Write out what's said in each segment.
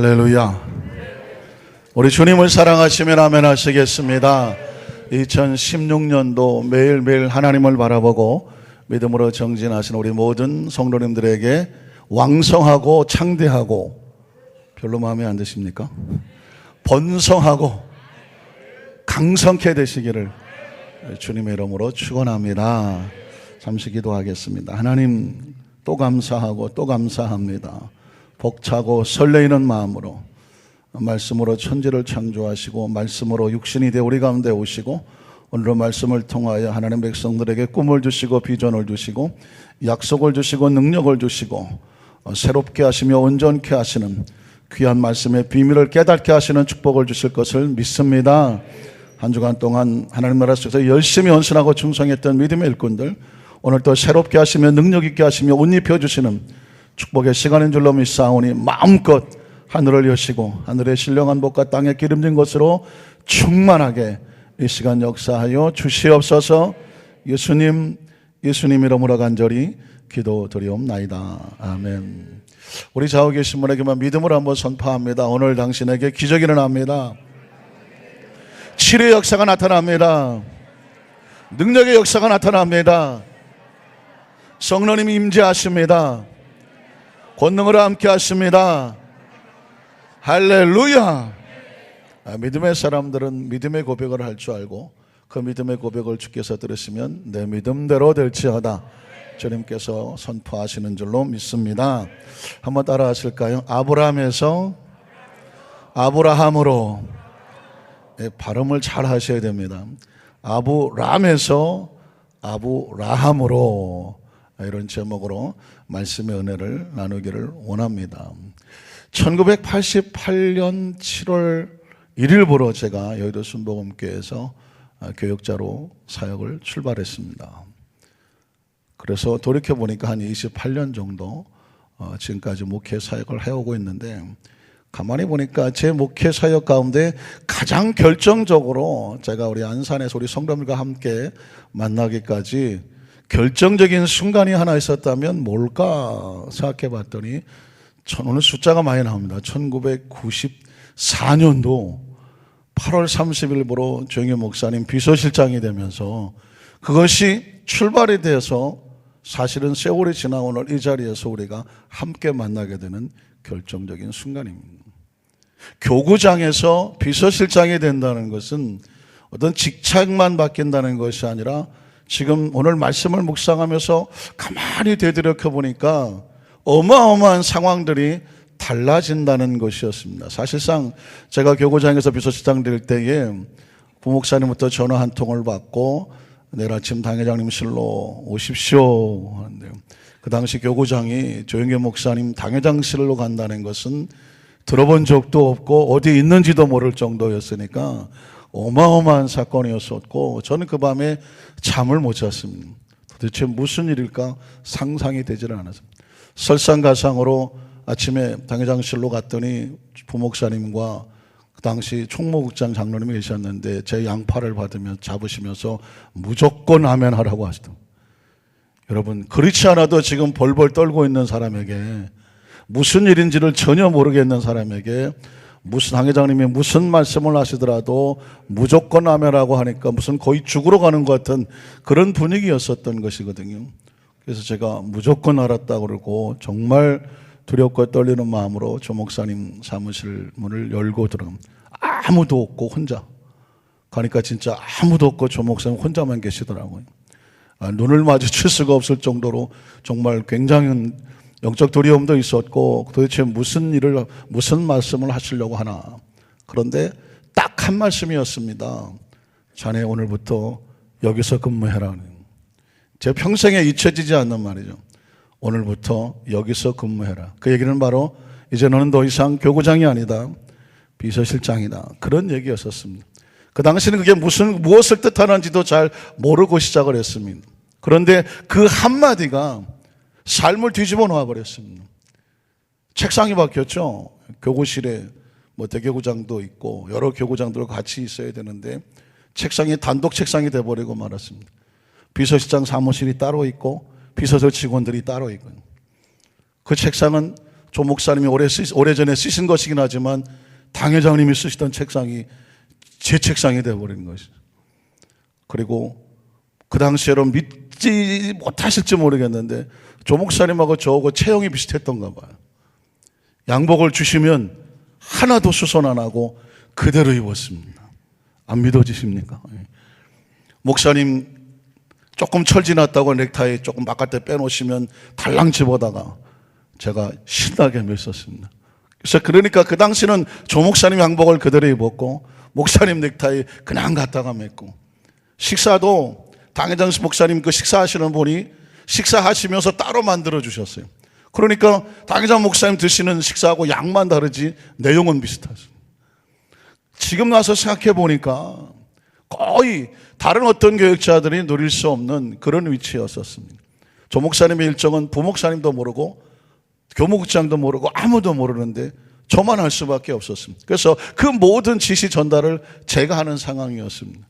할렐루야. 우리 주님을 사랑하시면 아멘 하시겠습니다. 2016년도 매일매일 하나님을 바라보고 믿음으로 정진하신 우리 모든 성도님들에게 왕성하고 창대하고, 별로 마음에 안 드십니까? 번성하고 강성케 되시기를 주님의 이름으로 축원합니다. 잠시 기도하겠습니다. 하나님, 또 감사하고 또 감사합니다. 벅차고 설레이는 마음으로 말씀으로 천지를 창조하시고 말씀으로 육신이 되어 우리 가운데 오시고 오늘의 말씀을 통하여 하나님 백성들에게 꿈을 주시고 비전을 주시고 약속을 주시고 능력을 주시고 새롭게 하시며 온전케 하시는 귀한 말씀의 비밀을 깨닫게 하시는 축복을 주실 것을 믿습니다. 한 주간 동안 하나님 나라 속에서 열심히 헌신하고 충성했던 믿음의 일꾼들, 오늘 또 새롭게 하시며 능력 있게 하시며 옷 입혀주시는 축복의 시간인 줄로 믿사오니 마음껏 하늘을 여시고 하늘의 신령한 복과 땅에 기름진 것으로 충만하게 이 시간 역사하여 주시옵소서. 예수님 이름으로 간절히 기도드리옵나이다. 아멘. 우리 좌우 계신 분에게만 믿음으로 한번 선포합니다. 오늘 당신에게 기적이 일어납니다. 치료의 역사가 나타납니다. 능력의 역사가 나타납니다. 성령님이 임재하십니다. 권능으로 함께 하십니다. 할렐루야. 믿음의 사람들은 믿음의 고백을 할 줄 알고 그 믿음의 고백을 주께서 들으시면 내 믿음대로 될지어다 주님께서 선포하시는 줄로 믿습니다. 한번 따라 하실까요? 아브라함에서 아브라함으로. 발음을 잘 하셔야 됩니다. 아브라함에서 아브라함으로, 이런 제목으로 말씀의 은혜를 나누기를 원합니다. 1988년 7월 1일부로 제가 여의도 순복음교회에서 교역자로 사역을 출발했습니다. 그래서 돌이켜보니까 한 28년 정도 지금까지 목회 사역을 해오고 있는데, 가만히 보니까 제 목회 사역 가운데 가장 결정적으로 제가 우리 안산에서 우리 성도들과 함께 만나기까지 결정적인 순간이 하나 있었다면 뭘까 생각해 봤더니, 오늘 숫자가 많이 나옵니다. 1994년도 8월 30일부로 조영희 목사님 비서실장이 되면서 그것이 출발이 돼서 사실은 세월이 지나 오늘 이 자리에서 우리가 함께 만나게 되는 결정적인 순간입니다. 교구장에서 비서실장이 된다는 것은 어떤 직책만 바뀐다는 것이 아니라, 지금 오늘 말씀을 묵상하면서 가만히 되돌이켜 보니까 어마어마한 상황들이 달라진다는 것이었습니다. 사실상 제가 교구장에서 비서실장 될 때에 부목사님부터 전화 한 통을 받고 내일 아침 당회장님실로 오십시오 하는데요, 그 당시 교구장이 조영계 목사님 당회장실로 간다는 것은 들어본 적도 없고 어디 있는지도 모를 정도였으니까 어마어마한 사건이었었고, 저는 그 밤에 잠을 못 잤습니다. 도대체 무슨 일일까 상상이 되질 않았습니다. 설상가상으로 아침에 당회장실로 갔더니 부목사님과 그 당시 총무국장 장로님이 계셨는데 제 양팔을 잡으시면서 무조건 아멘 하라고 하시더라고요. 여러분, 그렇지 않아도 지금 벌벌 떨고 있는 사람에게, 무슨 일인지를 전혀 모르겠는 사람에게 무슨 당회장님이 무슨 말씀을 하시더라도 무조건 아멘하고 하니까 무슨 거의 죽으러 가는 것 같은 그런 분위기였었던 것이거든요. 그래서 제가 무조건 알았다고 그러고 정말 두렵고 떨리는 마음으로 조 목사님 사무실 문을 열고 들어갑니다. 아무도 없고 혼자 가니까 진짜 아무도 없고 조 목사님 혼자만 계시더라고요. 눈을 마주칠 수가 없을 정도로 정말 굉장히 영적 두려움도 있었고, 도대체 무슨 말씀을 하시려고 하나. 그런데 딱 한 말씀이었습니다. 자네 오늘부터 여기서 근무해라. 제 평생에 잊혀지지 않는 말이죠. 오늘부터 여기서 근무해라. 그 얘기는 바로 이제 너는 더 이상 교구장이 아니다, 비서실장이다, 그런 얘기였었습니다. 그 당시는 그게 무엇을 뜻하는지도 잘 모르고 시작을 했습니다. 그런데 그 한마디가 삶을 뒤집어 놓아버렸습니다. 책상이 바뀌었죠. 교구실에 대교구장도 있고 여러 교구장들과 같이 있어야 되는데 책상이 단독 책상이 돼버리고 말았습니다. 비서실장 사무실이 따로 있고 비서실 직원들이 따로 있고, 그 책상은 조 목사님이 오래전에 쓰신 것이긴 하지만 당회장님이 쓰시던 책상이 제 책상이 되어버리는 것이죠. 그리고 그 당시에로 믿지 못하실지 모르겠는데 조 목사님하고 저하고 체형이 비슷했던가 봐요. 양복을 주시면 하나도 수선 안 하고 그대로 입었습니다. 안 믿어지십니까? 목사님 조금 철 지났다고 넥타이 조금 바깥에 빼놓으시면 달랑 집어다가 제가 신나게 맸었습니다. 그래서 그러니까 그 당시는 조 목사님 양복을 그대로 입었고 목사님 넥타이 그냥 갖다가 맸고, 식사도 당회장 목사님 그 식사하시는 분이 식사하시면서 따로 만들어 주셨어요. 그러니까 당회장 목사님 드시는 식사하고 양만 다르지 내용은 비슷하죠. 지금 나서 생각해 보니까 거의 다른 어떤 교육자들이 누릴 수 없는 그런 위치였었습니다. 조 목사님의 일정은 부목사님도 모르고 교무국장도 모르고 아무도 모르는데 저만 할 수밖에 없었습니다. 그래서 그 모든 지시 전달을 제가 하는 상황이었습니다.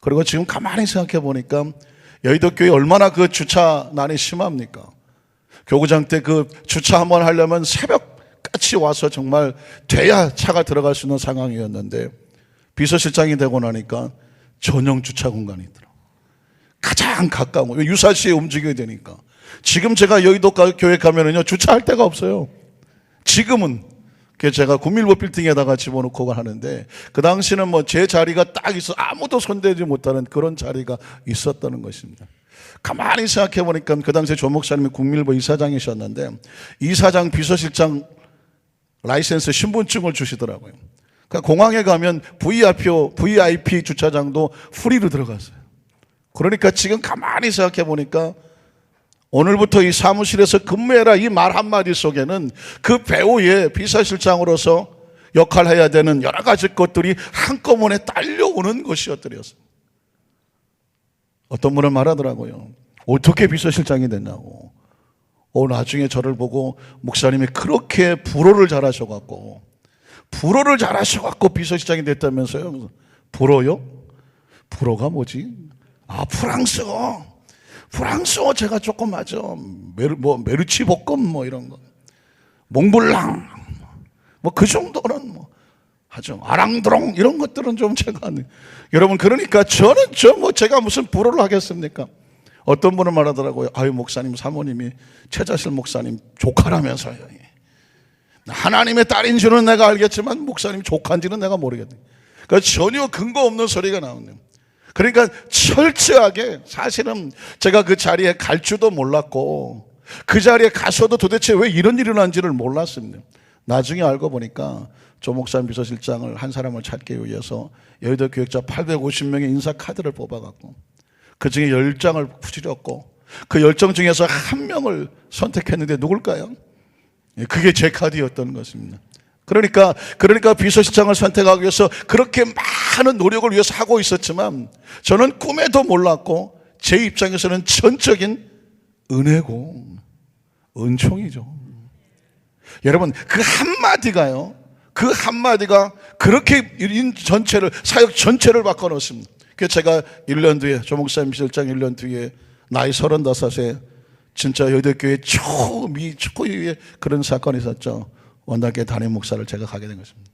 그리고 지금 가만히 생각해 보니까 여의도교회 얼마나 그 주차난이 심합니까? 교구장 때 그 주차 한번 하려면 새벽같이 와서 정말 돼야 차가 들어갈 수 있는 상황이었는데 비서실장이 되고 나니까 전용 주차 공간이 있더라고요. 가장 가까운, 유사시에 움직여야 되니까. 지금 제가 여의도 교회 가면은요, 주차할 데가 없어요. 지금은. 그래서 제가 국민일보 빌딩에다가 집어넣고 하는데, 그 당시는 뭐 제 자리가 딱 있어 아무도 손대지 못하는 그런 자리가 있었다는 것입니다. 가만히 생각해 보니까 그 당시에 조 목사님이 국민일보 이사장이셨는데, 이사장 비서실장 라이센스 신분증을 주시더라고요. 그러니까 공항에 가면 VIP 주차장도 프리로 들어갔어요. 그러니까 지금 가만히 생각해 보니까 오늘부터 이 사무실에서 근무해라 이 말 한마디 속에는 그 배우의 비서실장으로서 역할해야 되는 여러 가지 것들이 한꺼번에 딸려오는 것이었더랬어요. 어떤 분은 말하더라고요. 어떻게 비서실장이 됐냐고. 나중에 저를 보고 목사님이 그렇게 불어를 잘하셔갖고 비서실장이 됐다면서요. 불어요? 불어가 뭐지? 프랑스어 제가 조금 하죠. 메르치 볶음 뭐 이런 거, 몽블랑 뭐 그 정도는 뭐 하죠. 아랑드롱 이런 것들은 좀 제가 여러분, 그러니까 저는 제가 무슨 불어를 하겠습니까? 어떤 분은 말하더라고요. 아유, 목사님 사모님이 최자실 목사님 조카라면서요. 하나님의 딸인 줄은 내가 알겠지만 목사님 조카인지는 내가 모르겠네. 그러니까 전혀 근거 없는 소리가 나오네요. 그러니까 철저하게, 사실은 제가 그 자리에 갈 줄도 몰랐고 그 자리에 가서도 도대체 왜 이런 일이 일어난지를 몰랐습니다. 나중에 알고 보니까 조 목사님 비서실장을 한 사람을 찾기 위해서 여의도 교역자 850명의 인사 카드를 뽑아갖고 그 중에 10장을 부지렸고 그 10장 중에서 한 명을 선택했는데 누굴까요? 그게 제 카드였던 것입니다. 그러니까 비서실장을 선택하기 위해서 그렇게 많은 노력을 위해서 하고 있었지만 저는 꿈에도 몰랐고 제 입장에서는 전적인 은혜고 은총이죠. 여러분, 그 한마디가 그렇게 사역 전체를 바꿔놓습니다. 그래서 제가 1년 뒤에, 조 목사님 비서실장 1년 뒤에 나이 35에 진짜 여의도교회 초유의 그런 사건이 있었죠. 원당교회 담임 목사를 제가 가게 된 것입니다.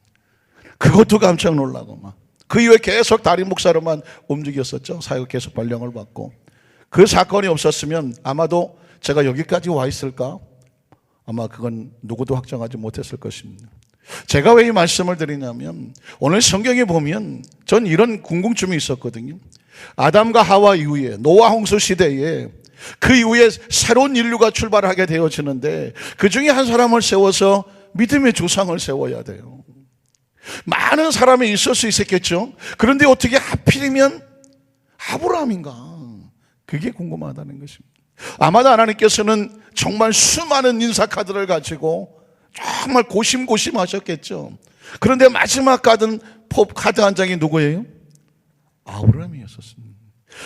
그것도 깜짝 놀라고 그 이후에 계속 담임 목사로만 움직였었죠. 사역 계속 발령을 받고. 그 사건이 없었으면 아마도 제가 여기까지 와 있을까? 아마 그건 누구도 확정하지 못했을 것입니다. 제가 왜 이 말씀을 드리냐면 오늘 성경에 보면 전 이런 궁금증이 있었거든요. 아담과 하와 이후에 노아 홍수 시대에 그 이후에 새로운 인류가 출발하게 되어지는데 그 중에 한 사람을 세워서 믿음의 조상을 세워야 돼요. 많은 사람이 있을 수 있었겠죠. 그런데 어떻게 하필이면 아브라함인가? 그게 궁금하다는 것입니다. 아마도 하나님께서는 정말 수많은 인사카드를 가지고 정말 고심하셨겠죠. 그런데 마지막 카드 한 장이 누구예요? 아브라함이었었습니다.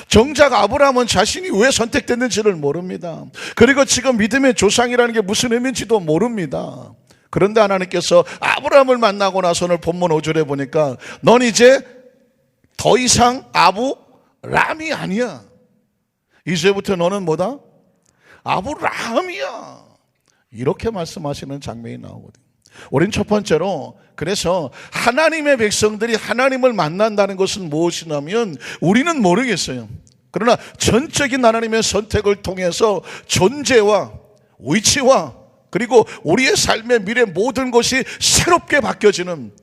정작 아브라함은 자신이 왜 선택됐는지를 모릅니다. 그리고 지금 믿음의 조상이라는 게 무슨 의미인지도 모릅니다. 그런데 하나님께서 아브라함을 만나고 나서 오늘 본문 5절에 보니까 넌 이제 더 이상 아브람이 아니야. 이제부터 너는 뭐다? 아브라함이야. 이렇게 말씀하시는 장면이 나오거든요. 우린 첫 번째로, 그래서 하나님의 백성들이 하나님을 만난다는 것은 무엇이냐면 우리는 모르겠어요. 그러나 전적인 하나님의 선택을 통해서 존재와 위치와 그리고 우리의 삶의 미래 모든 것이 새롭게 바뀌어지는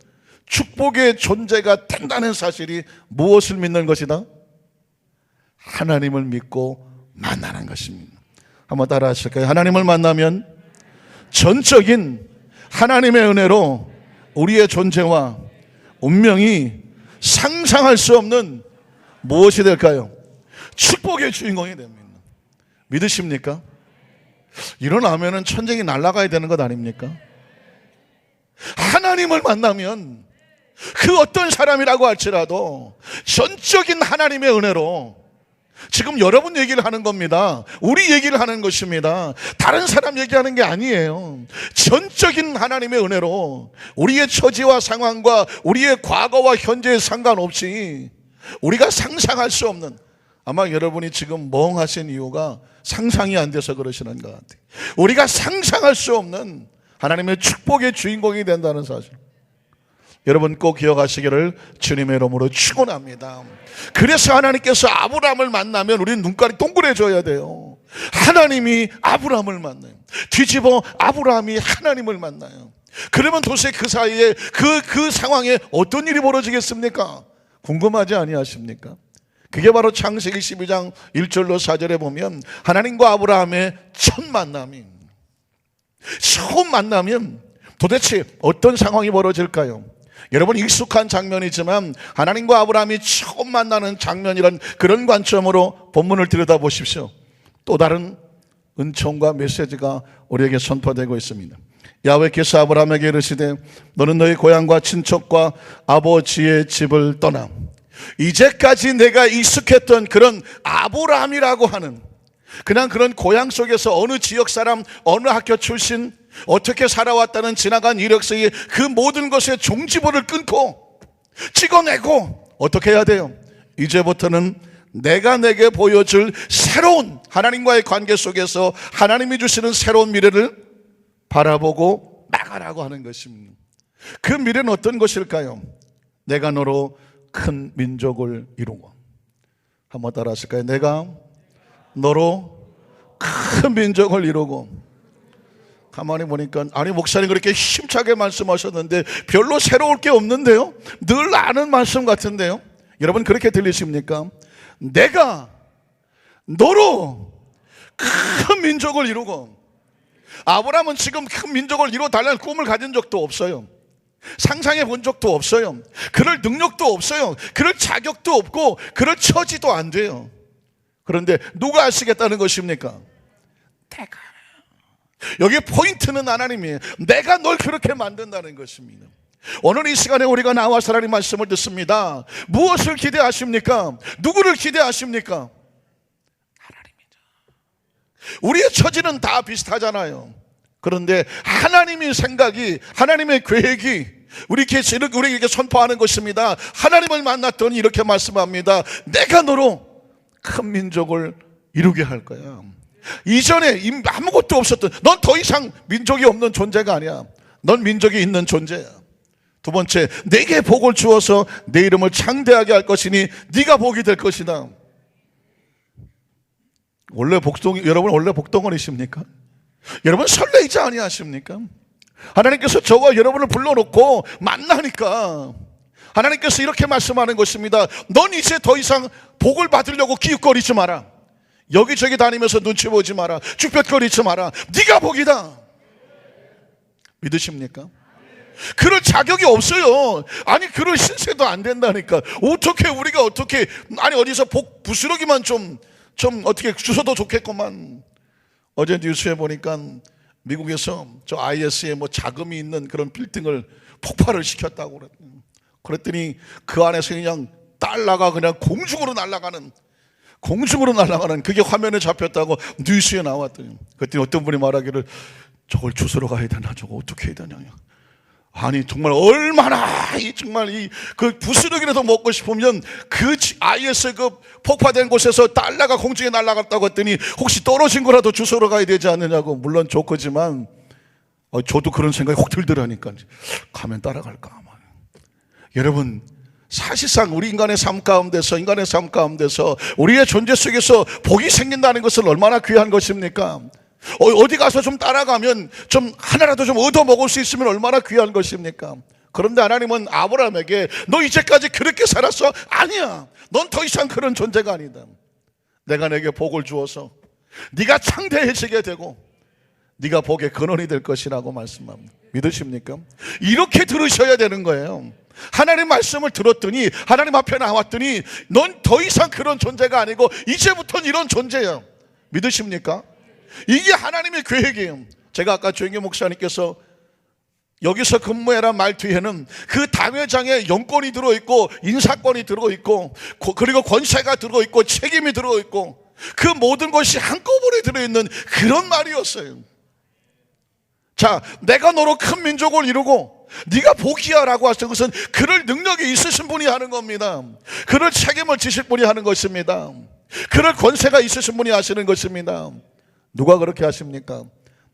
축복의 존재가 된다는 사실이 무엇을 믿는 것이다? 하나님을 믿고 만나는 것입니다. 한번 따라 하실까요? 하나님을 만나면 전적인 하나님의 은혜로 우리의 존재와 운명이 상상할 수 없는 무엇이 될까요? 축복의 주인공이 됩니다. 믿으십니까? 일어나면은 천정이 날아가야 되는 것 아닙니까? 하나님을 만나면 그 어떤 사람이라고 할지라도 전적인 하나님의 은혜로, 지금 여러분 얘기를 하는 겁니다. 우리 얘기를 하는 것입니다. 다른 사람 얘기하는 게 아니에요. 전적인 하나님의 은혜로 우리의 처지와 상황과 우리의 과거와 현재에 상관없이 우리가 상상할 수 없는, 아마 여러분이 지금 멍하신 이유가 상상이 안 돼서 그러시는 것 같아요. 우리가 상상할 수 없는 하나님의 축복의 주인공이 된다는 사실, 여러분 꼭 기억하시기를 주님의 이름으로 축원합니다. 그래서 하나님께서 아브라함을 만나면 우리는 눈깔이 동그래져야 돼요. 하나님이 아브라함을 만나요. 뒤집어 아브라함이 하나님을 만나요. 그러면 도대체 그 사이에 그 상황에 어떤 일이 벌어지겠습니까? 궁금하지 아니하십니까? 그게 바로 창세기 12장 1절로 4절에 보면 하나님과 아브라함의 첫 만남이, 처음 만나면 도대체 어떤 상황이 벌어질까요? 여러분 익숙한 장면이지만 하나님과 아브라함이 처음 만나는 장면이란 그런 관점으로 본문을 들여다보십시오. 또 다른 은총과 메시지가 우리에게 선포되고 있습니다. 야훼께서 아브라함에게 이르시되 너는 너희 고향과 친척과 아버지의 집을 떠나 이제까지 내가 익숙했던 그런 아브라함이라고 하는 그냥 그런 고향 속에서 어느 지역 사람, 어느 학교 출신, 어떻게 살아왔다는 지나간 이력서의 그 모든 것의 종지부를 끊고 찍어내고 어떻게 해야 돼요? 이제부터는 내가 내게 보여줄 새로운 하나님과의 관계 속에서 하나님이 주시는 새로운 미래를 바라보고 나가라고 하는 것입니다. 그 미래는 어떤 것일까요? 내가 너로 큰 민족을 이루고, 한번 따라 하실까요? 내가 너로 큰 민족을 이루고. 가만히 보니까, 아니 목사님 그렇게 힘차게 말씀하셨는데 별로 새로울 게 없는데요? 늘 아는 말씀 같은데요? 여러분 그렇게 들리십니까? 내가 너로 큰 민족을 이루고. 아브라함은 지금 큰 민족을 이루어달라는 꿈을 가진 적도 없어요. 상상해 본 적도 없어요. 그럴 능력도 없어요. 그럴 자격도 없고 그럴 처지도 안 돼요. 그런데 누가 하시겠다는 것입니까? 내가. 여기 포인트는 하나님이에요. 내가 널 그렇게 만든다는 것입니다. 오늘 이 시간에 우리가 나와서 하나님 말씀을 듣습니다. 무엇을 기대하십니까? 누구를 기대하십니까? 하나님이죠. 우리의 처지는 다 비슷하잖아요. 그런데 하나님의 생각이, 하나님의 계획이 우리에게 선포하는 것입니다. 하나님을 만났더니 이렇게 말씀합니다. 내가 너로 큰 민족을 이루게 할 거야. 이전에 아무것도 없었던, 넌 더 이상 민족이 없는 존재가 아니야. 넌 민족이 있는 존재야. 두 번째, 내게 복을 주어서 내 이름을 창대하게 할 것이니 네가 복이 될 것이다. 여러분 원래 복덩어리십니까? 여러분 설레이지 아니하십니까? 하나님께서 저와 여러분을 불러놓고 만나니까 하나님께서 이렇게 말씀하는 것입니다. 넌 이제 더 이상 복을 받으려고 기웃거리지 마라. 여기저기 다니면서 눈치 보지 마라. 쭈뼛거리지 마라. 네가 복이다. 믿으십니까? 그럴 자격이 없어요. 아니 그럴 신세도 안 된다니까. 어떻게 우리가 어떻게, 아니 어디서 복 부스러기만 좀 어떻게 주셔도 좋겠구만. 어제 뉴스에 보니까 미국에서 저 IS에 뭐 자금이 있는 그런 빌딩을 폭발을 시켰다고 그랬더니 그 안에서 그냥 달러가 그냥 공중으로 날아가는 그게 화면에 잡혔다고 뉴스에 나왔더니, 그랬더니 어떤 분이 말하기를 저걸 주스러 가야 되나, 저거 어떻게 해야 되냐. 아니 정말 얼마나 정말 그 부스러기라도 먹고 싶으면 그 IS 그 폭파된 곳에서 달러가 공중에 날아갔다고 했더니 혹시 떨어진 거라도 주스러 가야 되지 않느냐고. 물론 좋겠지만 저도 그런 생각이 확 들더라니까. 가면 따라갈까 아마. 여러분, 사실상 우리 인간의 삶 가운데서 우리의 존재 속에서 복이 생긴다는 것은 얼마나 귀한 것입니까? 어디 가서 좀 따라가면 좀 하나라도 좀 얻어 먹을 수 있으면 얼마나 귀한 것입니까? 그런데 하나님은 아브라함에게 너 이제까지 그렇게 살았어? 아니야. 넌 더 이상 그런 존재가 아니다. 내가 내게 복을 주어서 네가 창대해지게 되고 네가 복의 근원이 될 것이라고 말씀합니다. 믿으십니까? 이렇게 들으셔야 되는 거예요. 하나님 말씀을 들었더니, 하나님 앞에 나왔더니 넌 더 이상 그런 존재가 아니고 이제부터는 이런 존재야. 믿으십니까? 이게 하나님의 계획이에요. 제가 아까 조영기 목사님께서 여기서 근무해란 말 뒤에는 그 당회장의 영권이 들어있고 인사권이 들어있고 그리고 권세가 들어있고 책임이 들어있고 그 모든 것이 한꺼번에 들어있는 그런 말이었어요. 자, 내가 너로 큰 민족을 이루고 네가 복이야 라고 하신 것은 그럴 능력이 있으신 분이 하는 겁니다. 그럴 책임을 지실 분이 하는 것입니다. 그럴 권세가 있으신 분이 하시는 것입니다. 누가 그렇게 하십니까?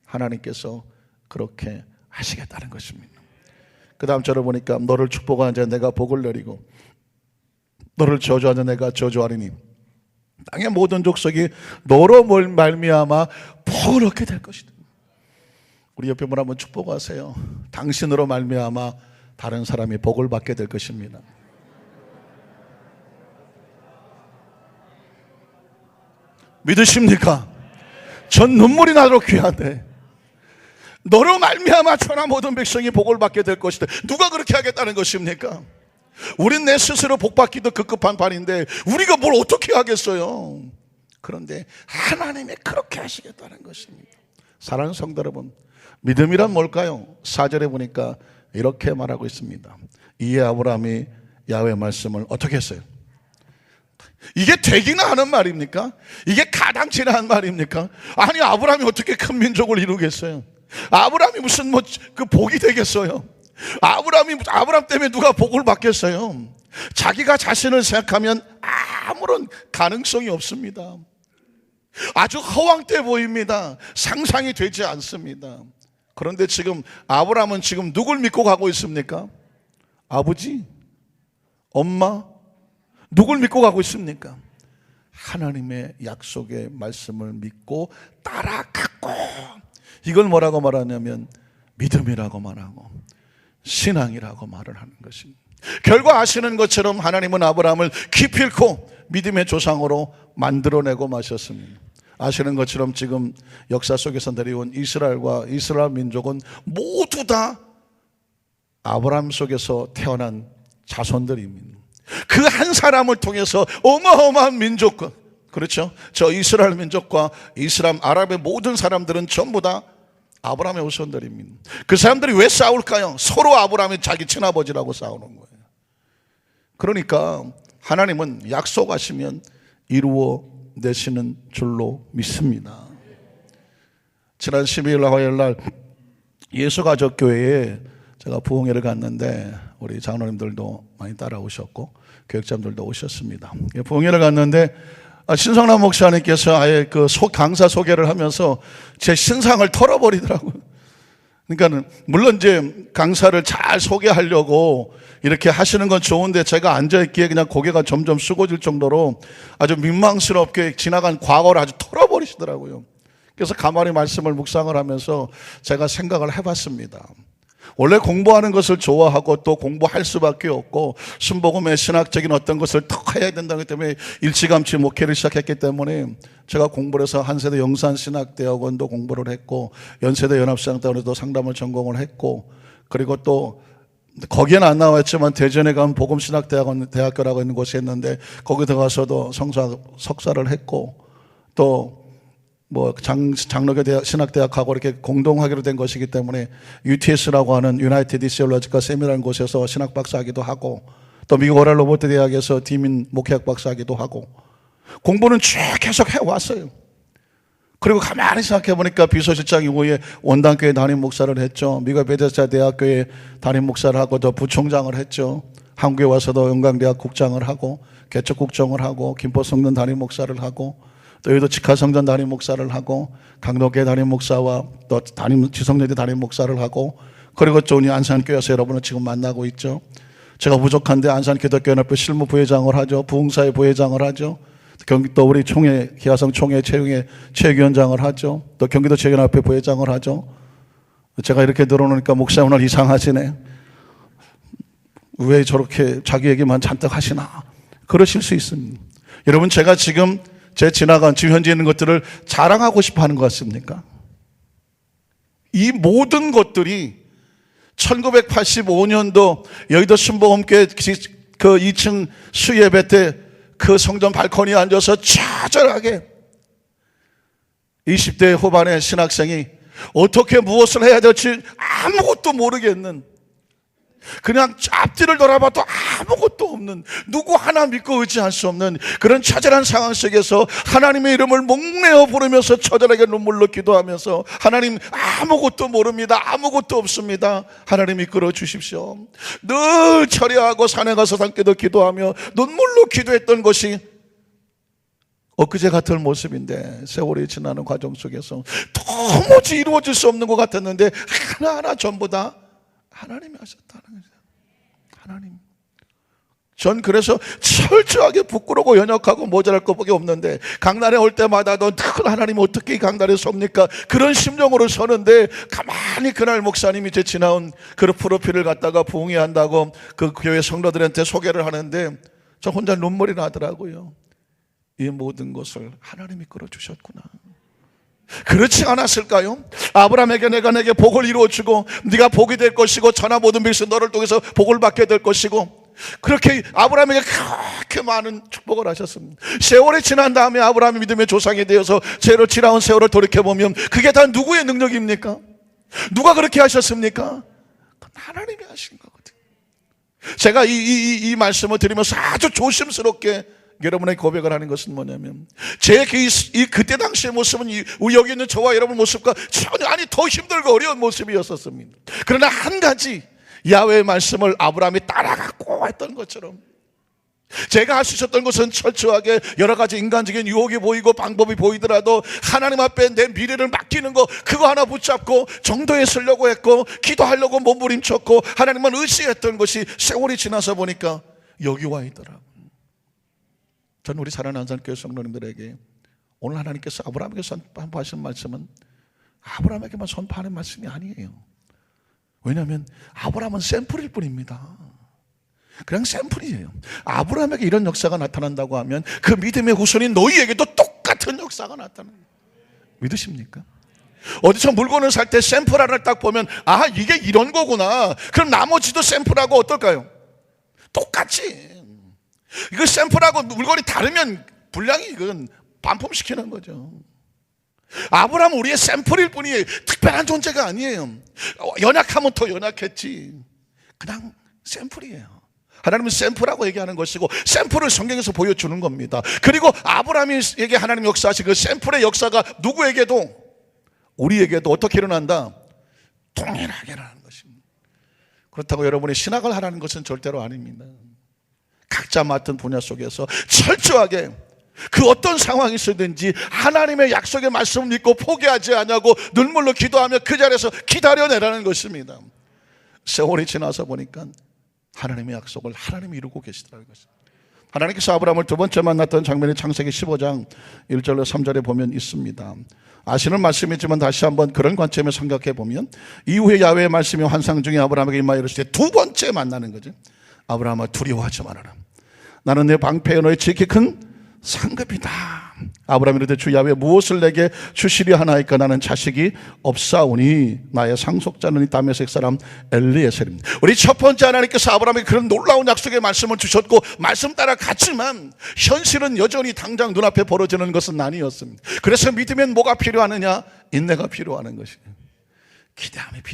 하나님께서 그렇게 하시겠다는 것입니다. 그 다음 절을 보니까 너를 축복하는 자 내가 복을 내리고 너를 저주하는 내가 저주하리니 땅의 모든 족속이 너로 말미암아 복을 얻게 될 것이다. 우리 옆에 분 한번 축복하세요. 당신으로 말미암아 다른 사람이 복을 받게 될 것입니다. 믿으십니까? 전 눈물이 나도록 귀한데 너로 말미암아 천하 모든 백성이 복을 받게 될 것이다. 누가 그렇게 하겠다는 것입니까? 우린 내 스스로 복 받기도 급급한 판인데 우리가 뭘 어떻게 하겠어요? 그런데 하나님이 그렇게 하시겠다는 것입니다. 사랑하는 성도 여러분, 믿음이란 뭘까요? 4절에 보니까 이렇게 말하고 있습니다. 이에 아브라함이 야훼의 말씀을 어떻게 했어요? 이게 되기나 하는 말입니까? 이게 가당치나 한 말입니까? 아니, 아브라함이 어떻게 큰 민족을 이루겠어요? 아브라함이 무슨 그 복이 되겠어요? 아브라함 때문에 누가 복을 받겠어요? 자기가 자신을 생각하면 아무런 가능성이 없습니다. 아주 허황돼 보입니다. 상상이 되지 않습니다. 그런데 지금 아브라함은 지금 누굴 믿고 가고 있습니까? 아버지? 엄마? 누굴 믿고 가고 있습니까? 하나님의 약속의 말씀을 믿고 따라갔고, 이걸 뭐라고 말하냐면 믿음이라고 말하고 신앙이라고 말을 하는 것입니다. 결과 아시는 것처럼 하나님은 아브라함을 기필코 믿음의 조상으로 만들어내고 마셨습니다. 아시는 것처럼 지금 역사 속에서 내려온 이스라엘과 이스라엘 민족은 모두 다 아브라함 속에서 태어난 자손들입니다. 그 한 사람을 통해서 어마어마한 민족과, 그렇죠? 저 이스라엘 민족과 이슬람 아랍의 모든 사람들은 전부 다 아브라함의 후손들입니다. 그 사람들이 왜 싸울까요? 서로 아브라함이 자기 친아버지라고 싸우는 거예요. 그러니까 하나님은 약속하시면 이루어 내시는 줄로 믿습니다. 지난 12일 화요일 날 예수가족교회에 제가 부흥회를 갔는데 우리 장로님들도 많이 따라오셨고 교육자님들도 오셨습니다. 부흥회를 갔는데 신성남 목사님께서 아예 그 강사 소개를 하면서 제 신상을 털어버리더라고요. 그러니까 물론 이제 강사를 잘 소개하려고 이렇게 하시는 건 좋은데 제가 앉아있기에 그냥 고개가 점점 숙어질 정도로 아주 민망스럽게 지나간 과거를 아주 털어버리시더라고요. 그래서 가만히 말씀을 묵상을 하면서 제가 생각을 해봤습니다. 원래 공부하는 것을 좋아하고 또 공부할 수밖에 없고 순복음의 신학적인 어떤 것을 더 해야 된다기 때문에 일찌감치 목회를 시작했기 때문에 제가 공부를 해서 한세대 영산신학대학원도 공부를 했고 연세대 연합신학대학원에도 상담을 전공을 했고 그리고 또 거기에는 안 나왔지만 대전에 가면 복음신학대학원 대학교라고 있는 곳이 있는데 거기 들어가서도 석사를 했고 또 장로교 신학대학하고 이렇게 공동하기로 된 것이기 때문에 UTS라고 하는 유나이티드 디시올로지컬 세미나라는 곳에서 신학 박사하기도 하고 또 미국 오랄 로버트 대학에서 디민 목회학 박사하기도 하고 공부는 쭉 계속 해왔어요. 그리고 가만히 생각해 보니까 비서실장 이후에 원당교회 담임 목사를 했죠. 미국 베데스다 대학교에 담임 목사를 하고 또 부총장을 했죠. 한국에 와서도 영광대학 국장을 하고 개척국정을 하고 김포성전 담임 목사를 하고 또 여기도 직하성전 담임 목사를 하고 강덕계 담임 목사와 또 지성여대 담임 목사를 하고 그리고 또 우리 안산교회에서 여러분을 지금 만나고 있죠. 제가 부족한데 안산기독교연합회 실무 부회장을 하죠. 부흥사회 부회장을 하죠. 또 우리 총회, 기아성 총회 체육위원장을 하죠. 또 경기도 체육연합회 부회장을 하죠. 제가 이렇게 들어놓으니까 목사 오늘 이상하시네. 왜 저렇게 자기 얘기만 잔뜩 하시나. 그러실 수 있습니다. 여러분, 제가 지금 지금 현재 있는 것들을 자랑하고 싶어 하는 것 같습니까? 이 모든 것들이 1985년도 여의도 순복음교회 그 2층 수예배 때 그 성전 발코니에 앉아서 처절하게 20대 후반의 신학생이 어떻게 무엇을 해야 될지 아무것도 모르겠는, 그냥 앞뒤를 돌아봐도 아무것도 없는, 누구 하나 믿고 의지할 수 없는 그런 처절한 상황 속에서 하나님의 이름을 목내어 부르면서 처절하게 눈물로 기도하면서, 하나님 아무것도 모릅니다, 아무것도 없습니다, 하나님 이끌어 주십시오. 늘 철야하고 산에 가서 산기도 기도하며 눈물로 기도했던 것이 엊그제 같은 모습인데, 세월이 지나는 과정 속에서 도무지 이루어질 수 없는 것 같았는데 하나하나 전부 다 하나님이 하셨다는 거죠. 하나님. 전 그래서 철저하게 부끄러고 연약하고 모자랄 것밖에 없는데, 강단에 올 때마다 넌 하나님 어떻게 이 강단에 섭니까? 그런 심정으로 서는데, 가만히 그날 목사님이 제 지나온 그 프로필을 갖다가 부흥회한다고 그 교회 성도들한테 소개를 하는데 저 혼자 눈물이 나더라고요. 이 모든 것을 하나님이 끌어주셨구나. 그렇지 않았을까요? 아브라함에게 내게 복을 이루어주고 네가 복이 될 것이고 천하 모든 백성 너를 통해서 복을 받게 될 것이고, 그렇게 아브라함에게 그렇게 많은 축복을 하셨습니다. 세월이 지난 다음에 아브라함이 믿음의 조상이 되어서 죄로 지나온 세월을 돌이켜보면 그게 다 누구의 능력입니까? 누가 그렇게 하셨습니까? 하나님이 하신 거거든요. 제가 이 말씀을 드리면서 아주 조심스럽게 여러분의 고백을 하는 것은 뭐냐면, 제 그때 당시의 모습은 여기 있는 저와 여러분 모습과 전혀 더 힘들고 어려운 모습이었었습니다. 그러나 한 가지, 야훼의 말씀을 아브라함이 따라가고 했던 것처럼 제가 할 수 있었던 것은 철저하게 여러 가지 인간적인 유혹이 보이고 방법이 보이더라도 하나님 앞에 내 미래를 맡기는 거, 그거 하나 붙잡고 정도에 서려고 했고 기도하려고 몸부림쳤고 하나님만 의지했던 것이 세월이 지나서 보니까 여기 와 있더라고요. 저는 우리 사랑하는 안산교회 성도님들에게 오늘 하나님께서 아브라함에게 선포하신 말씀은 아브라함에게만 선포하는 말씀이 아니에요. 왜냐하면 아브라함은 샘플일 뿐입니다. 그냥 샘플이에요. 아브라함에게 이런 역사가 나타난다고 하면 그 믿음의 후손인 너희에게도 똑같은 역사가 나타나요. 믿으십니까? 어디서 물건을 살 때 샘플 하나를 딱 보면 아, 이게 이런 거구나. 그럼 나머지도 샘플하고 어떨까요? 똑같이. 이거 샘플하고 물건이 다르면 분량이 이건 반품시키는 거죠. 아브라함은 우리의 샘플일 뿐이에요. 특별한 존재가 아니에요. 연약하면 더 연약했지. 그냥 샘플이에요. 하나님은 샘플하고 얘기하는 것이고 샘플을 성경에서 보여주는 겁니다. 그리고 아브라함에게 하나님 역사하신 그 샘플의 역사가 누구에게도, 우리에게도 어떻게 일어난다? 동일하게 일어나는 것입니다. 그렇다고 여러분이 신학을 하라는 것은 절대로 아닙니다. 각자 맡은 분야 속에서 철저하게 그 어떤 상황이 있었든지 하나님의 약속의 말씀을 믿고 포기하지 않냐고 눈물로 기도하며 그 자리에서 기다려내라는 것입니다. 세월이 지나서 보니까 하나님의 약속을 하나님이 이루고 계시더라는 것입니다. 하나님께서 아브라함을 두 번째 만났던 장면이 창세기 15장 1절로 3절에 보면 있습니다. 아시는 말씀이지만 다시 한번 그런 관점에 생각해 보면, 이후에 야훼의 말씀이 환상 중에 아브라함에게 임하여 이르시되 두 번째 만나는 거죠. 아브라함아, 두려워하지 말아라. 나는 내 방패여 너의 지극히 큰 상급이다. 아브라함이 이르되 주 야훼 무엇을 내게 주시려 하나이까? 나는 자식이 없사오니 나의 상속자는 이 다메섹 사람 엘리에셀입니다. 우리 첫 번째 하나님께서 아브라함에게 그런 놀라운 약속의 말씀을 주셨고 말씀 따라 갔지만 현실은 여전히 당장 눈앞에 벌어지는 것은 아니었습니다. 그래서 믿으면 뭐가 필요하느냐? 인내가 필요한 것이에요.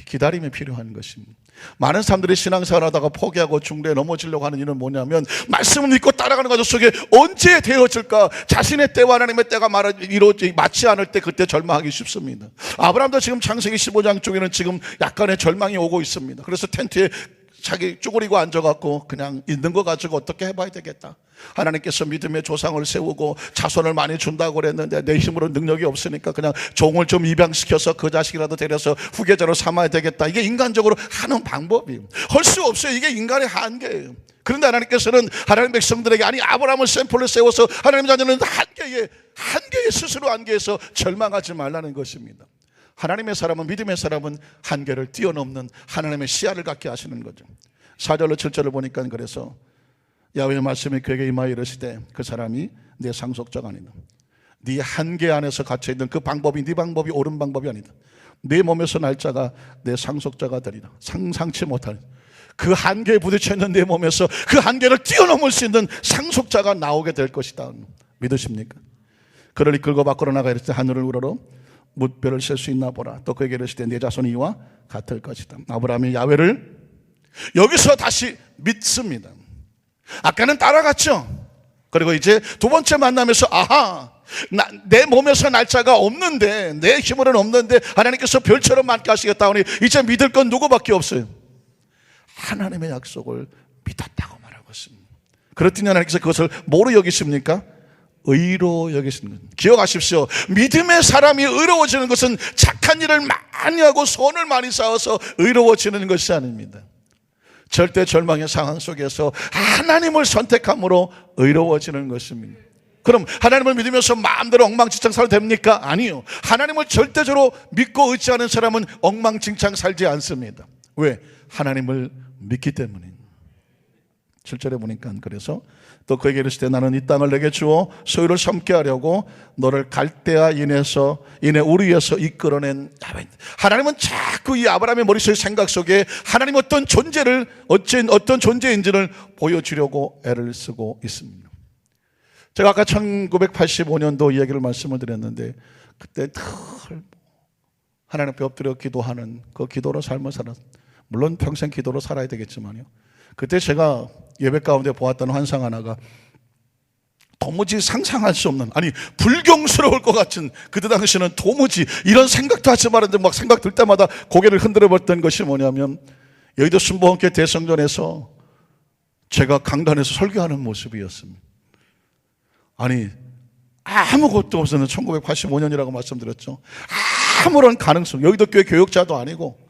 기다림이 필요한 것입니다. 많은 사람들이 신앙생활 하다가 포기하고 중대에 넘어지려고 하는 이유는 뭐냐면, 말씀을 믿고 따라가는 과정 속에 언제 되어질까, 자신의 때와 하나님의 때가 맞지 않을 때 그때 절망하기 쉽습니다. 아브라함도 지금 창세기 15장 쪽에는 지금 약간의 절망이 오고 있습니다. 그래서 텐트에 자기 쭈그리고 앉아갖고 그냥 있는 거 가지고 어떻게 해봐야 되겠다. 하나님께서 믿음의 조상을 세우고 자손을 많이 준다고 그랬는데 내 힘으로 능력이 없으니까 그냥 종을 좀 입양시켜서 그 자식이라도 데려서 후계자로 삼아야 되겠다. 이게 인간적으로 하는 방법이에요. 할 수 없어요. 이게 인간의 한계예요. 그런데 하나님께서는 하나님 백성들에게 아니 아브라함을 샘플로 세워서 하나님 자녀는 한계에 스스로 한계에서 절망하지 말라는 것입니다. 하나님의 사람은 믿음의 사람은 한계를 뛰어넘는 하나님의 시야를 갖게 하시는 거죠. 4절로 7절을 보니까 그래서 야훼의 말씀이 그에게 임하여 이르시되 그 사람이 내 상속자가 아니다. 네 한계 안에서 갇혀있는 그 방법이 네 방법이 옳은 방법이 아니다. 네 몸에서 날짜가 내 상속자가 되리라. 상상치 못할 그 한계에 부딪혀있는 내 몸에서 그 한계를 뛰어넘을 수 있는 상속자가 나오게 될 것이다. 믿으십니까? 그를 이끌고 밖으로 나가 이르시되 하늘을 우러러 뭇별을 셀 수 있나 보라. 또 그에게 이르시되 내 자손이 이와 같을 것이다. 아브라함이 야훼를 여기서 다시 믿습니다. 아까는 따라갔죠. 그리고 이제 두 번째 만남에서 아하, 내 몸에서 날짜가 없는데 내 힘으로는 없는데 하나님께서 별처럼 많게 하시겠다 하니 이제 믿을 건 누구밖에 없어요. 하나님의 약속을 믿었다고 말하고 있습니다. 그렇더니 하나님께서 그것을 뭐로 여기십니까? 의로 여기시는 겁니다. 기억하십시오. 믿음의 사람이 의로워지는 것은 착한 일을 많이 하고 손을 많이 쌓아서 의로워지는 것이 아닙니다. 절대 절망의 상황 속에서 하나님을 선택함으로 의로워지는 것입니다. 그럼 하나님을 믿으면서 마음대로 엉망진창 살아도 됩니까? 아니요. 하나님을 절대적으로 믿고 의지하는 사람은 엉망진창 살지 않습니다. 왜? 하나님을 믿기 때문입니다. 7절에 보니까 그래서 또 그에게 이르시되 나는 이 땅을 내게 주어 소유를 삼게 하려고 너를 갈대아 인해 우리에서 이끌어낸 야훼. 하나님은 자꾸 이 아브라함의 머릿속 생각 속에 하나님 어떤 존재인지를 보여주려고 애를 쓰고 있습니다. 제가 아까 1985년도 이야기를 말씀을 드렸는데 그때 늘 하나님 앞에 엎드려 기도하는 그 기도로 삶을 살았습니다. 물론 평생 기도로 살아야 되겠지만요. 그때 제가 예배 가운데 보았던 환상 하나가 도무지 상상할 수 없는, 아니 불경스러울 것 같은, 그때 당시에는 도무지 이런 생각도 하지 말았는데 막 생각 들 때마다 고개를 흔들어 봤던 것이 뭐냐면 여의도 순복음교회 대성전에서 제가 강단에서 설교하는 모습이었습니다. 아니 아무것도 없었는 1985년이라고 말씀드렸죠. 아무런 가능성, 여의도 교회 교역자도 아니고,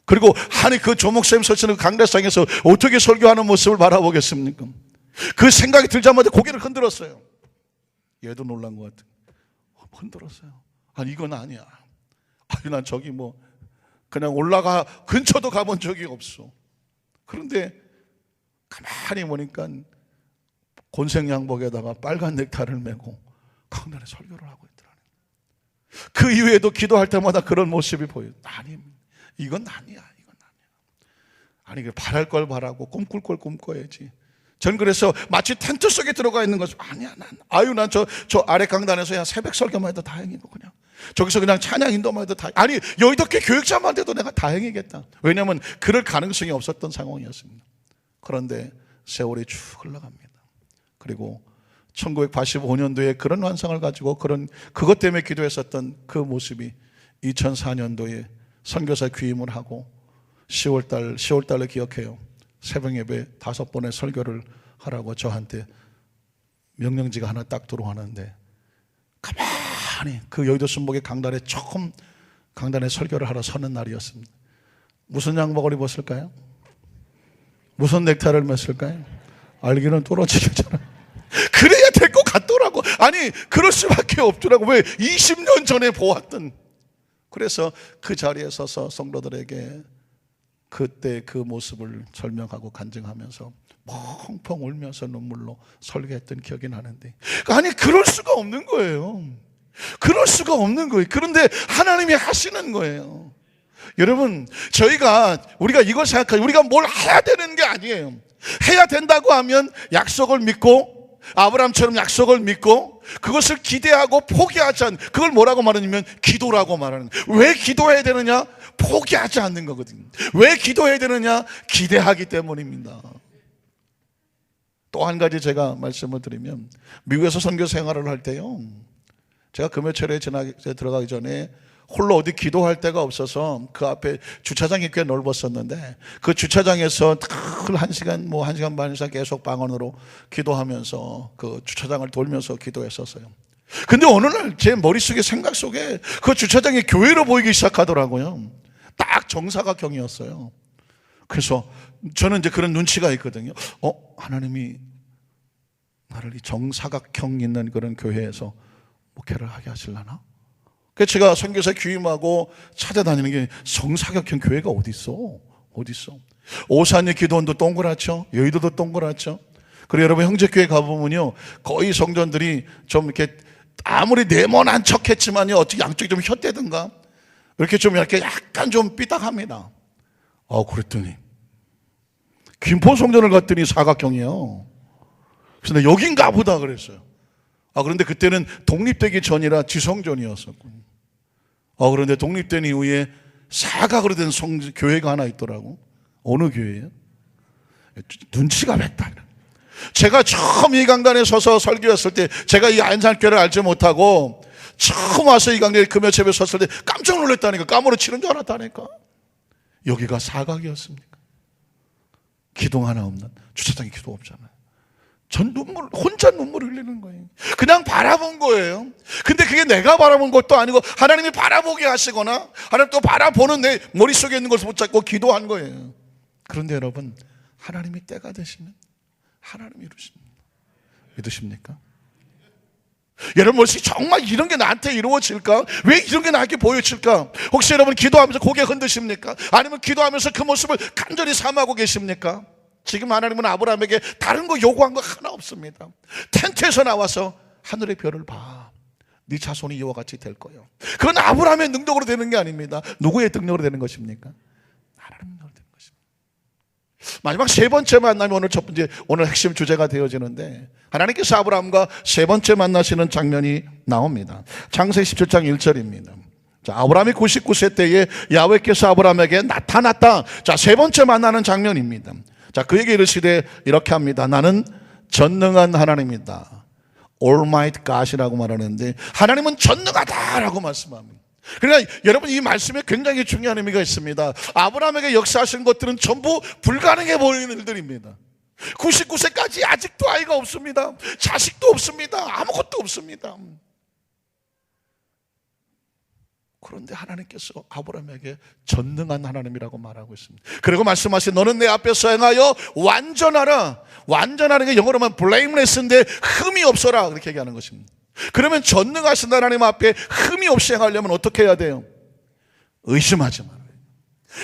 그리고 아니 그 조목사님 설치는 그 강대상에서 어떻게 설교하는 모습을 바라보겠습니까? 그 생각이 들자마자 고개를 흔들었어요. 얘도 놀란 것 같아. 흔들었어요. 아니 이건 아니야. 아니 난 저기 뭐 그냥 올라가 근처도 가본 적이 없어. 그런데 가만히 보니까 곤색 양복에다가 빨간 넥타이를 메고 강단에 설교를 하고 있더라고요. 그 이후에도 기도할 때마다 그런 모습이 보여요. 아니 이건 아니야. 이건 아니야. 아니 바랄 걸 바라고 꿈꿀 걸 꿈꿔야지. 전 그래서 마치 텐트 속에 들어가 있는 것을 아니야 난 저 아래 강단에서 야 새벽 설교만 해도 다행이고 그냥 저기서 그냥 찬양 인도만 해도 다행. 아니 여의도교회 교육자만 돼도 내가 다행이겠다. 왜냐하면 그럴 가능성이 없었던 상황이었습니다. 그런데 세월이 쭉 흘러갑니다. 그리고 1985년도에 그런 환상을 가지고 그것 때문에 기도했었던 그 모습이 2004년도에 선교사 귀임을 하고 10월달에 기억해요. 새벽 예배 5번의 설교를 하라고 저한테 명령지가 하나 딱 들어왔는데 가만히 그 여의도 순복의 강단에 처음 강단에 설교를 하러 서는 날이었습니다. 무슨 양복을 입었을까요? 무슨 넥타이를 맸을까요? 알기는 뚫어지겠잖아요. 그래야 될 것 같더라고. 아니 그럴 수밖에 없더라고. 왜? 20년 전에 보았던. 그래서 그 자리에 서서 성도들에게 그때 그 모습을 설명하고 간증하면서 펑펑 울면서 눈물로 설교했던 기억이 나는데, 아니 그럴 수가 없는 거예요. 그럴 수가 없는 거예요. 그런데 하나님이 하시는 거예요. 여러분 우리가 이걸 생각하죠. 우리가 뭘 해야 되는 게 아니에요. 해야 된다고 하면 약속을 믿고 아브라함처럼 약속을 믿고 그것을 기대하고 포기하지 않는, 그걸 뭐라고 말하냐면 기도라고 말하는. 왜 기도해야 되느냐? 포기하지 않는 거거든요. 왜 기도해야 되느냐? 기대하기 때문입니다. 또 한 가지 제가 말씀을 드리면, 미국에서 선교 생활을 할 때요, 제가 금요철에 들어가기 전에 홀로 어디 기도할 데가 없어서 그 앞에 주차장이 꽤 넓었었는데 그 주차장에서 늘 1시간, 1시간 반 이상 계속 방언으로 기도하면서 그 주차장을 돌면서 기도했었어요. 근데 어느 날 제 머릿속에 생각 속에 그 주차장이 교회로 보이기 시작하더라고요. 딱 정사각형이었어요. 그래서 저는 이제 그런 눈치가 있거든요. 하나님이 나를 이 정사각형 있는 그런 교회에서 목회를 하게 하실라나? 그래서 제가 선교사 귀임하고 찾아다니는 게 정사각형 교회가 어디 있어? 오산의 기도원도 동그랗죠? 여의도도 동그랗죠? 그리고 여러분 형제교회 가보면요, 거의 성전들이 좀 이렇게 아무리 네모난 척했지만요, 어떻게 양쪽이 좀 혓대든가 이렇게 좀 이렇게 약간 좀 삐딱합니다. 그랬더니 김포 성전을 갔더니 사각형이에요. 그래서 내가 여긴가 보다 그랬어요. 그런데 그때는 독립되기 전이라 지성전이었었고, 그런데 독립된 이후에 사각으로 된 교회가 하나 있더라고. 어느 교회예요? 눈치가 맵다. 제가 처음 이 강단에 서서 설교했을 때, 제가 이 안산교회를 알지 못하고 처음 와서 이 강단에 금요체에 섰을 때 깜짝 놀랐다니까. 까무러치는 줄 알았다니까. 여기가 사각이었습니까? 기둥 하나 없는, 주차장에 기도 없잖아요. 전 혼자 눈물 흘리는 거예요. 그냥 바라본 거예요. 근데 그게 내가 바라본 것도 아니고 하나님이 바라보게 하시거나 하나님 또 바라보는 내 머릿속에 있는 것을 붙잡고 기도한 거예요. 그런데 여러분, 하나님이 때가 되시면 하나님이 이루십니다. 믿으십니까? 여러분, 혹시 정말 이런 게 나한테 이루어질까? 왜 이런 게 나에게 보여질까? 혹시 여러분 기도하면서 고개 흔드십니까? 아니면 기도하면서 그 모습을 간절히 삼하고 계십니까? 지금 하나님은 아브라함에게 다른 거 요구한 거 하나 없습니다. 텐트에서 나와서 하늘의 별을 봐. 네 자손이 이와 같이 될 거예요. 그건 아브라함의 능력으로 되는 게 아닙니다. 누구의 능력으로 되는 것입니까? 하나님의 능력으로 되는 것입니다. 마지막 세 번째 만남이 오늘 핵심 주제가 되어지는데, 하나님께서 아브라함과 세 번째 만나시는 장면이 나옵니다. 창세기 17장 1절입니다. 자, 아브라함이 99세 때에 야훼께서 아브라함에게 나타났다. 자, 세 번째 만나는 장면입니다. 자, 그에게 이르시되 이렇게 합니다. 나는 전능한 하나님이다. Almighty God이라고 말하는데, 하나님은 전능하다라고 말씀합니다. 그러니까 여러분, 이 말씀에 굉장히 중요한 의미가 있습니다. 아브라함에게 역사하신 것들은 전부 불가능해 보이는 일들입니다. 99세까지 아직도 아이가 없습니다. 자식도 없습니다. 아무것도 없습니다. 그런데 하나님께서 아브라함에게 전능한 하나님이라고 말하고 있습니다. 그리고 말씀하신 너는 내 앞에서 행하여 완전하라. 완전하는 게 영어로 하면 blameless인데 흠이 없어라, 그렇게 얘기하는 것입니다. 그러면 전능하신 하나님 앞에 흠이 없이 행하려면 어떻게 해야 돼요? 의심하지 말아요.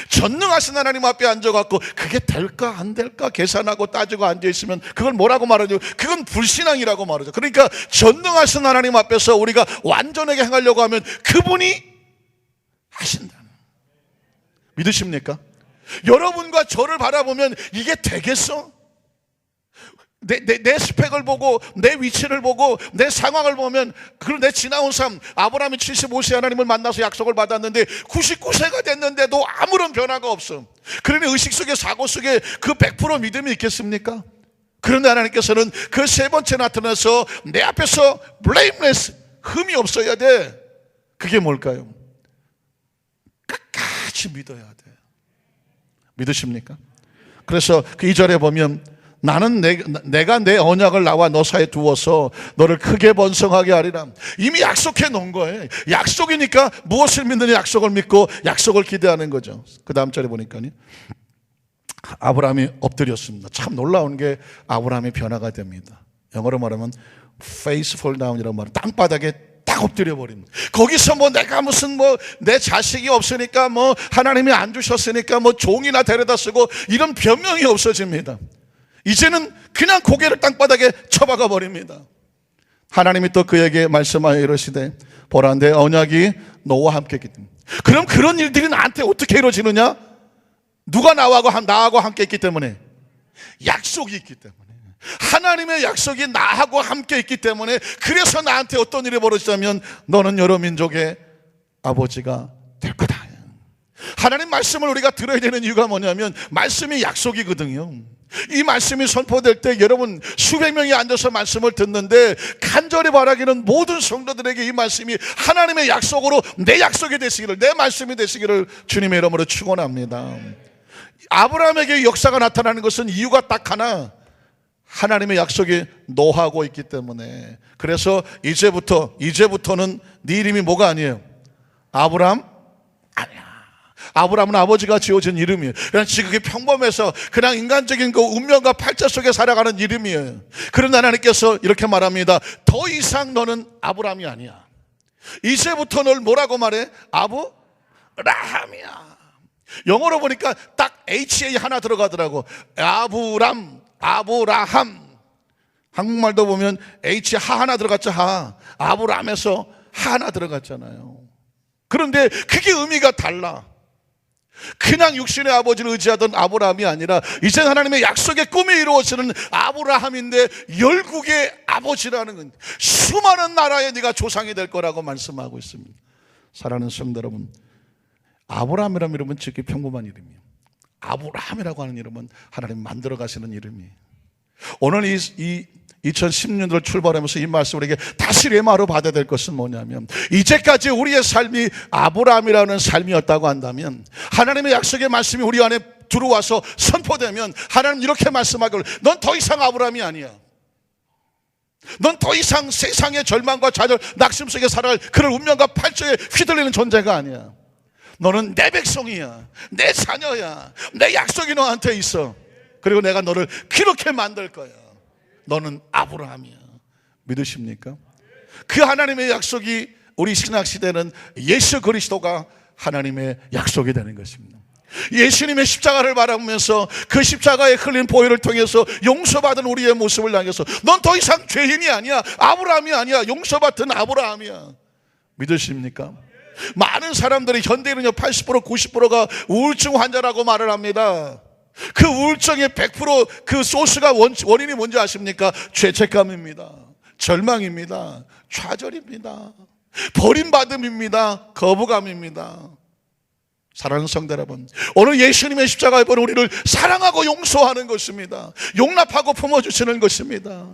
전능하신 하나님 앞에 앉아갖고 그게 될까 안 될까 계산하고 따지고 앉아있으면 그걸 뭐라고 말하죠? 그건 불신앙이라고 말하죠. 그러니까 전능하신 하나님 앞에서 우리가 완전하게 행하려고 하면 그분이 하신다. 믿으십니까? 여러분과 저를 바라보면 이게 되겠어? 내 스펙을 보고 내 위치를 보고 내 상황을 보면, 그리고 내 지나온 삶, 아브라함이 75세 하나님을 만나서 약속을 받았는데 99세가 됐는데도 아무런 변화가 없어. 그러니 의식 속에, 사고 속에 그 100% 믿음이 있겠습니까? 그런데 하나님께서는 그 세 번째 나타나서 내 앞에서 blameless, 흠이 없어야 돼. 그게 뭘까요? 끝까지 믿어야 돼. 믿으십니까? 그래서 그 2절에 보면 나는 내가 내 언약을 나와 너 사이에 두어서 너를 크게 번성하게 하리라. 이미 약속해 놓은 거예요. 약속이니까 무엇을 믿느냐, 약속을 믿고 약속을 기대하는 거죠. 그 다음 절에 보니까요, 아브라함이 엎드렸습니다. 참 놀라운 게 아브라함의 변화가 됩니다. 영어로 말하면 face fall down이라고 말해요. 땅바닥에 딱 엎드려 버립니다. 거기서 내가 무슨 내 자식이 없으니까 하나님이 안 주셨으니까 종이나 데려다 쓰고 이런 변명이 없어집니다. 이제는 그냥 고개를 땅바닥에 쳐박아 버립니다. 하나님이 또 그에게 말씀하여 이르시되 보라, 내 언약이 너와 함께 있기 때문에. 그럼 그런 일들이 나한테 어떻게 이루어지느냐? 누가 나하고 함께 있기 때문에? 약속이 있기 때문에. 하나님의 약속이 나하고 함께 있기 때문에, 그래서 나한테 어떤 일이 벌어지자면 너는 여러 민족의 아버지가 될 거다. 하나님 말씀을 우리가 들어야 되는 이유가 뭐냐면 말씀이 약속이거든요. 이 말씀이 선포될 때 여러분 수백 명이 앉아서 말씀을 듣는데 간절히 바라기는 모든 성도들에게 이 말씀이 하나님의 약속으로 내 약속이 되시기를, 내 말씀이 되시기를 주님의 이름으로 축원합니다. 아브라함에게 역사가 나타나는 것은 이유가 딱 하나, 하나님의 약속이 노하고 있기 때문에. 그래서 이제부터는 네 이름이 뭐가 아니에요? 아브라함? 아니야. 아브라함은 아버지가 지어준 이름이에요. 그냥 지극히 평범해서 그냥 인간적인 그 운명과 팔자 속에 살아가는 이름이에요. 그런데 하나님께서 이렇게 말합니다. 더 이상 너는 아브라함이 아니야. 이제부터 널 뭐라고 말해? 아브라함이야. 영어로 보니까 딱 HA 하나 들어가더라고. 아브라함. 한국말도 보면 H 하 하나 들어갔죠. 아브라함에서 하 하나 들어갔잖아요. 그런데 그게 의미가 달라. 그냥 육신의 아버지를 의지하던 아브라함이 아니라 이제 하나님의 약속의 꿈이 이루어지는 아브라함인데 열국의 아버지라는 건 수많은 나라의 네가 조상이 될 거라고 말씀하고 있습니다. 사랑하는 성도 여러분, 아브라함이라는 이름은 지극히 평범한 이름이에요. 아브라함이라고 하는 이름은 하나님 만들어 가시는 이름이에요. 오늘 이 2010년도를 출발하면서 이 말씀 우리에게 다시 레마로 받아야 될 것은 뭐냐면, 이제까지 우리의 삶이 아브라함이라는 삶이었다고 한다면 하나님의 약속의 말씀이 우리 안에 들어와서 선포되면 하나님 이렇게 말씀하기를, 넌 더 이상 아브라함이 아니야. 넌 더 이상 세상의 절망과 좌절, 낙심 속에 살아갈 그런 운명과 팔자에 휘둘리는 존재가 아니야. 너는 내 백성이야, 내 자녀야, 내 약속이 너한테 있어. 그리고 내가 너를 그렇게 만들 거야. 너는 아브라함이야. 믿으십니까? 그 하나님의 약속이 우리 신학시대는 예수 그리스도가 하나님의 약속이 되는 것입니다. 예수님의 십자가를 바라보면서 그 십자가에 흘린 보혈을 통해서 용서받은 우리의 모습을 향해서 넌 더 이상 죄인이 아니야, 아브라함이 아니야, 용서받은 아브라함이야. 믿으십니까? 많은 사람들이 현대인은요 80% 90%가 우울증 환자라고 말을 합니다. 그 우울증의 100% 그 소스가 원인이 뭔지 아십니까? 죄책감입니다, 절망입니다, 좌절입니다, 버림받음입니다, 거부감입니다. 사랑하는 성도 여러분, 오늘 예수님의 십자가에 보는 우리를 사랑하고 용서하는 것입니다. 용납하고 품어주시는 것입니다.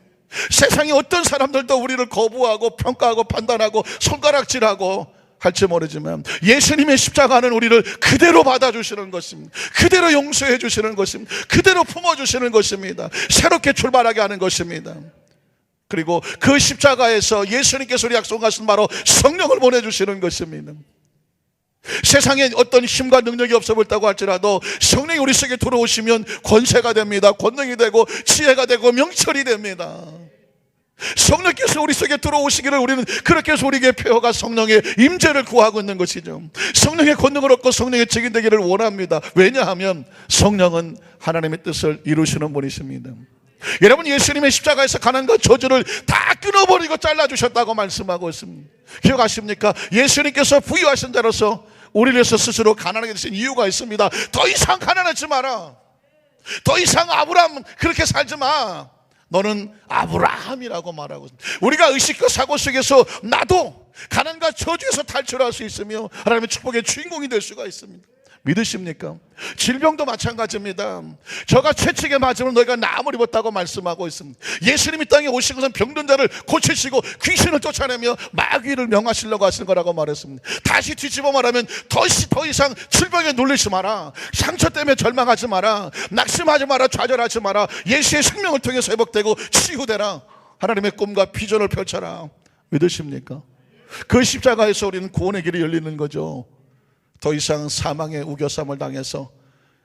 세상에 어떤 사람들도 우리를 거부하고 평가하고 판단하고 손가락질하고 할지 모르지만 예수님의 십자가는 우리를 그대로 받아주시는 것입니다. 그대로 용서해 주시는 것입니다. 그대로 품어주시는 것입니다. 새롭게 출발하게 하는 것입니다. 그리고 그 십자가에서 예수님께서 우리 약속하신 바로 성령을 보내주시는 것입니다. 세상에 어떤 힘과 능력이 없어 보였다고 할지라도 성령이 우리 속에 들어오시면 권세가 됩니다. 권능이 되고 지혜가 되고 명철이 됩니다. 성령께서 우리 속에 들어오시기를 우리는 그렇게 해서 우리에게 폐허가 성령의 임재를 구하고 있는 것이죠. 성령의 권능을 얻고 성령의 증인되기를 원합니다. 왜냐하면 성령은 하나님의 뜻을 이루시는 분이십니다. 여러분, 예수님의 십자가에서 가난과 저주를 다 끊어버리고 잘라주셨다고 말씀하고 있습니다. 기억하십니까? 예수님께서 부유하신 자로서 우리를 위해서 스스로 가난하게 되신 이유가 있습니다. 더 이상 가난하지 마라. 더 이상 아브라함 그렇게 살지 마. 너는 아브라함이라고 말하고 있습니다. 우리가 의식과 사고 속에서 나도 가난과 저주에서 탈출할 수 있으며 하나님의 축복의 주인공이 될 수가 있습니다. 믿으십니까? 질병도 마찬가지입니다. 저가 채찍에 맞으면 너희가 나무를 입었다고 말씀하고 있습니다. 예수님이 땅에 오신 것은 병든 자를 고치시고 귀신을 쫓아내며 마귀를 명하시려고 하시는 거라고 말했습니다. 다시 뒤집어 말하면 더 이상 질병에 눌리지 마라. 상처 때문에 절망하지 마라. 낙심하지 마라. 좌절하지 마라. 예수의 생명을 통해서 회복되고 치유되라. 하나님의 꿈과 비전을 펼쳐라. 믿으십니까? 그 십자가에서 우리는 구원의 길이 열리는 거죠. 더 이상 사망의 우겨쌈을 당해서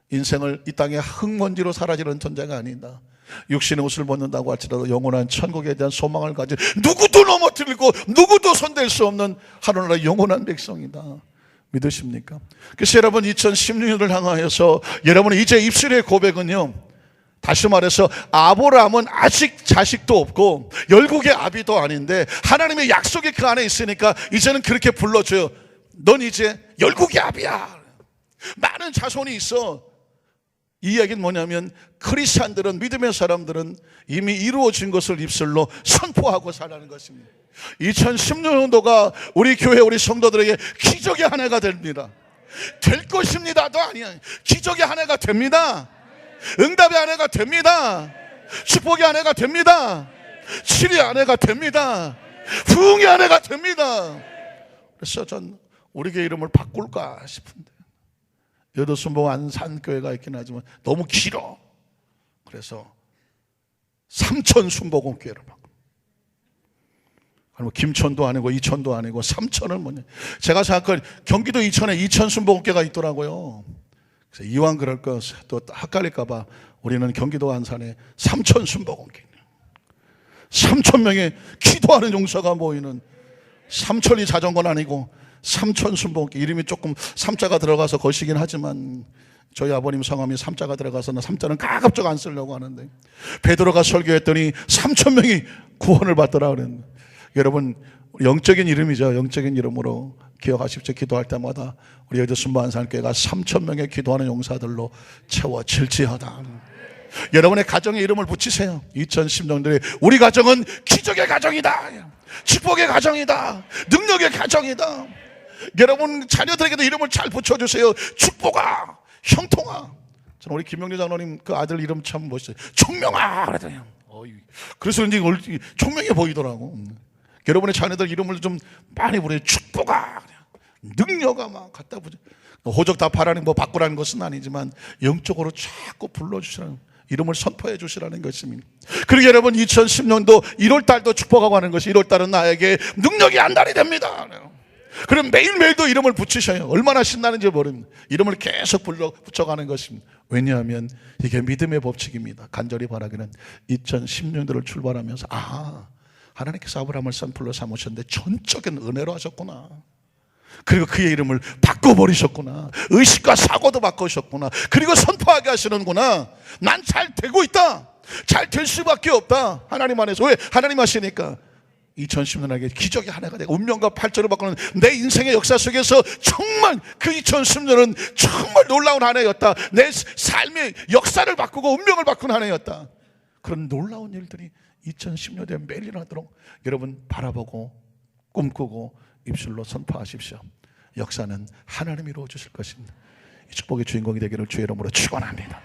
인생을 이 땅의 흙먼지로 사라지는 존재가 아니다. 육신의 옷을 벗는다고 할지라도 영원한 천국에 대한 소망을 가진 누구도 넘어뜨리고 누구도 손댈 수 없는 하늘나라의 영원한 백성이다. 믿으십니까? 그래서 여러분 2016년을 향하여서 여러분의 이제 입술의 고백은요, 다시 말해서 아브라함은 아직 자식도 없고 열국의 아비도 아닌데 하나님의 약속이 그 안에 있으니까 이제는 그렇게 불러줘요. 넌 이제 열국의 아비야. 많은 자손이 있어. 이 이야기는 뭐냐면 크리스찬들은, 믿음의 사람들은 이미 이루어진 것을 입술로 선포하고 살라는 것입니다. 2016년도가 우리 교회 우리 성도들에게 기적의 한 해가 됩니다. 될 것입니다도 아니야. 기적의 한 해가 됩니다. 응답의 한 해가 됩니다. 축복의 한 해가 됩니다. 치리의 한 해가 됩니다. 부흥의 한 해가 됩니다. 그래서 전 우리 교회 이름을 바꿀까 싶은데, 여도순복 안산교회가 있긴 하지만 너무 길어. 그래서 삼천순복음교회를 바꿔. 뭐 김천도 아니고 이천도 아니고 삼천은 뭐냐. 제가 생각할 경기도 이천에 이천순복음교회가 있더라고요. 그래서 이왕 그럴 거 또 헷갈릴까 봐 우리는 경기도 안산에 삼천순복음교회, 3,000명의 기도하는 용사가 모이는, 삼천리 자전거는 아니고 삼천순복음교회. 이름이 조금 삼자가 들어가서 것이긴 하지만 저희 아버님 성함이 삼자가 들어가서 삼자는 가급적 안 쓰려고 하는데, 베드로가 설교했더니 3,000명이 구원을 받더라 그랬는데, 여러분 영적인 이름이죠. 영적인 이름으로 기억하십시오. 기도할 때마다 우리 여도순복 안산교회가 3,000명의 기도하는 용사들로 채워질지어다. 여러분의 가정에 이름을 붙이세요. 2010년도에 우리 가정은 기적의 가정이다, 축복의 가정이다, 능력의 가정이다. 여러분 자녀들에게도 이름을 잘 붙여주세요. 축복아, 형통아. 저는 우리 김명래 장로님 그 아들 이름 참 멋있어요. 총명아 그러더래요. 그래서 이제 총명해 보이더라고. 여러분의 자녀들 이름을 좀 많이 부르세요. 축복아, 능력아 막 갖다 붙여. 호적 다 바라는 뭐 바꾸라는 것은 아니지만 영적으로 자꾸 불러주시라는, 이름을 선포해 주시라는 것입니다. 그리고 여러분 2010년도 1월달도 축복하고 하는 것이, 1월달은 나에게 능력이 한 달이 됩니다. 그럼 매일매일도 이름을 붙이셔요. 얼마나 신나는지 모릅니다. 이름을 계속 붙여가는 것입니다. 왜냐하면 이게 믿음의 법칙입니다. 간절히 바라기는 2010년도를 출발하면서 하나님께서 아브라함을 산풀로 삼으셨는데 전적인 은혜로 하셨구나. 그리고 그의 이름을 바꿔버리셨구나. 의식과 사고도 바꾸셨구나. 그리고 선포하게 하시는구나. 난 잘 되고 있다. 잘 될 수밖에 없다. 하나님 안에서. 왜? 하나님 하시니까. 2010년에게 기적의 한 해가 되고 운명과 발전을 바꾸는 내 인생의 역사 속에서 정말 그 2010년은 정말 놀라운 한 해였다. 내 삶의 역사를 바꾸고 운명을 바꾸는 한 해였다. 그런 놀라운 일들이 2010년에 매일 일어나도록 여러분 바라보고 꿈꾸고 입술로 선포하십시오. 역사는 하나님이 이루어 주실 것입니다. 이 축복의 주인공이 되기를 주의 이름으로 축원합니다.